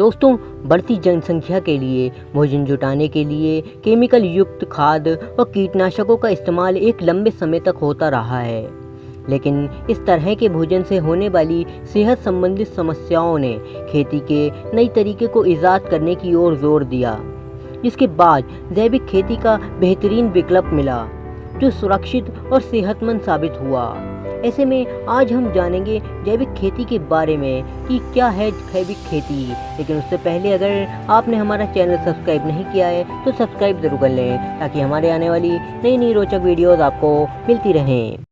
दोस्तों, बढ़ती जनसंख्या के लिए भोजन जुटाने के लिए केमिकल युक्त खाद और कीटनाशकों का इस्तेमाल एक लंबे समय तक होता रहा है। लेकिन इस तरह के भोजन से होने वाली सेहत संबंधित समस्याओं ने खेती के नई तरीके को ईजाद करने की ओर जोर दिया, जिसके बाद जैविक खेती का बेहतरीन विकल्प मिला जो सुरक्षित और सेहतमंद साबित हुआ। ऐसे में आज हम जानेंगे जैविक खेती के बारे में कि क्या है जैविक खेती। लेकिन उससे पहले अगर आपने हमारा चैनल सब्सक्राइब नहीं किया है तो सब्सक्राइब जरूर कर लें ताकि हमारे आने वाली नई नई रोचक वीडियोस आपको मिलती रहें।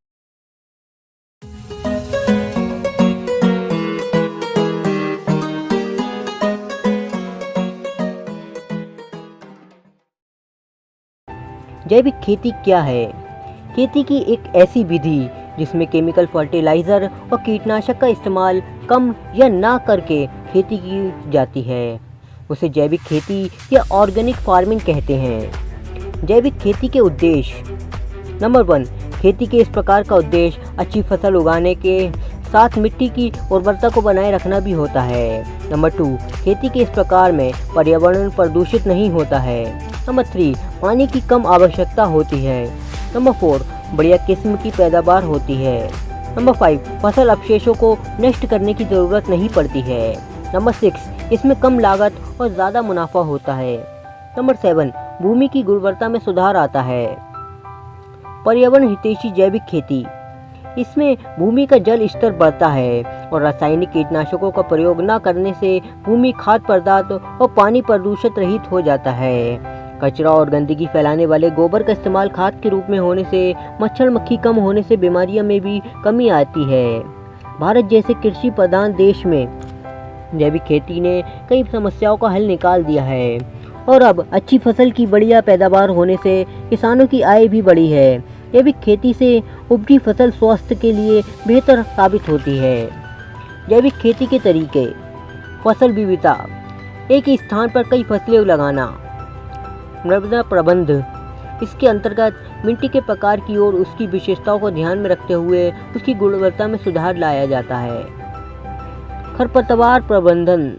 जैविक खेती क्या है? खेती की एक ऐसी विधि जिसमें केमिकल फर्टिलाइज़र और कीटनाशक का इस्तेमाल कम या ना करके खेती की जाती है, उसे जैविक खेती या ऑर्गेनिक फार्मिंग कहते हैं। जैविक खेती के उद्देश्य: नंबर 1, खेती के इस प्रकार का उद्देश्य अच्छी फसल उगाने के साथ मिट्टी की उर्वरता को बनाए रखना भी होता है। नंबर 2, खेती के इस प्रकार में पर्यावरण प्रदूषित नहीं होता है। नंबर 3, पानी की कम आवश्यकता होती है। नंबर 4, बढ़िया किस्म की पैदावार होती है। नंबर 5, फसल अवशेषों को नष्ट करने की ज़रूरत नहीं पड़ती है। नंबर 6, इसमें कम लागत और ज़्यादा मुनाफा होता है। नंबर 7, भूमि की गुणवत्ता में सुधार आता है। पर्यावरण हितैषी जैविक खेती: इसमें भूमि का जल स्तर बढ़ता है और रासायनिक कीटनाशकों का प्रयोग न करने से भूमि खाद्य पदार्थ और पानी प्रदूषित रहित हो जाता है। कचरा और गंदगी फैलाने वाले गोबर का इस्तेमाल खाद के रूप में होने से मच्छर मक्खी कम होने से बीमारियों में भी कमी आती है। भारत जैसे कृषि प्रधान देश में जैविक खेती ने कई समस्याओं का हल निकाल दिया है और अब अच्छी फसल की बढ़िया पैदावार होने से किसानों की आय भी बढ़ी है। जैविक खेती से उपजी फसल स्वास्थ्य के लिए बेहतर साबित होती है। जैविक खेती के तरीके: फसल विविधता: एक ही स्थान पर कई फसलें लगाना। मृदा प्रबंध: इसके अंतर्गत मिट्टी के प्रकार की और उसकी विशेषताओं को ध्यान में रखते हुए उसकी गुणवत्ता में सुधार लाया जाता है। खरपतवार प्रबंधन: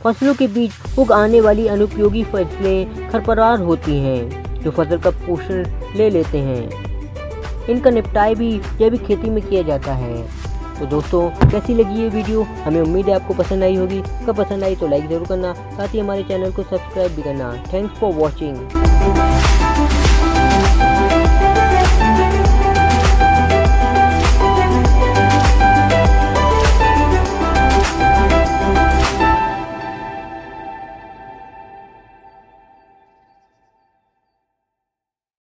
फसलों के बीच उग आने वाली अनुपयोगी फसलें खरपतवार होती हैं जो फसल का पोषण ले लेते हैं। इनका निपटान भी जैविक खेती में किया जाता है। तो दोस्तों, कैसी लगी ये वीडियो? हमें उम्मीद है आपको पसंद आई होगी। अगर पसंद आई तो लाइक ज़रूर करना, साथ ही हमारे चैनल को सब्सक्राइब भी करना। Thanks for watching.